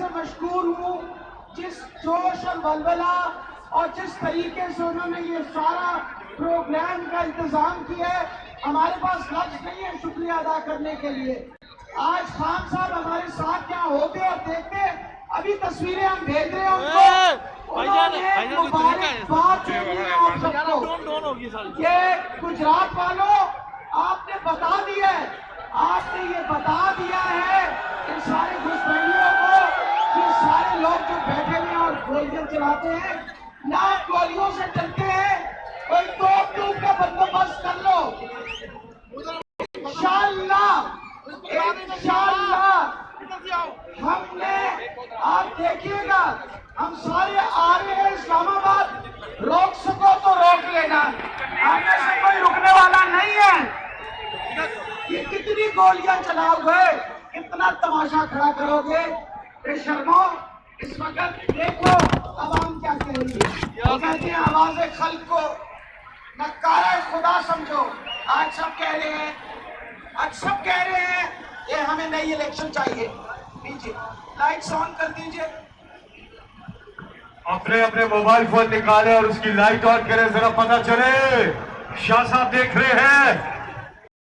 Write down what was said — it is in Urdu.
سے مشکور ہوں جس جوش اور ولولہ اور جس طریقے سے انہوں نے یہ سارا پروگرام کا انتظام کیا ہے. ہمارے پاس لفظ نہیں ہے شکریہ ادا کرنے کے لیے. آج خان صاحب ہمارے ساتھ یہاں ہوتے اور دیکھتے, ابھی تصویریں ہم بھیج رہے ہیں ان کو. انہوں نے مبارکباد دینی ہے آپ سب کو. یہ گجرات والوں آپ نے بتا دیا ہے, آپ نے یہ بتا دیا ہے ان سارے گھسپیٹھیوں کو کہ سارے لوگ جو بیٹھے ہوئے ہیں اور گولیاں چلاتے ہیں نہ گولیوں سے ڈرتے ہیں, کوئی توپ ٹوپ کا بندوبست کر لو. انشاءاللہ ہم نے, آپ دیکھیے گا ہم سارے آ رہے ہیں اسلام آباد, روک سکو تو روک لینا, آگے سے کوئی رکنے والا نہیں ہے. یہ کتنی گولیاں چلاؤ گے, کتنا تماشا کھڑا کرو گے؟ بے شرمو, اس وقت دیکھو عوام کیا کہہ رہی ہے. وہ کہتے ہیں آواز خلق کو نکارہ خدا سمجھو. آج سب کہہ رہے ہیں یہ ہمیں نئی الیکشن چاہیے. دیجیے لائٹس آن کر دیجیے. اپنے اپنے موبائل فون نکالے اور اس کی لائٹ آن کریں, ذرا پتہ چلے. شاہ صاحب دیکھ رہے ہیں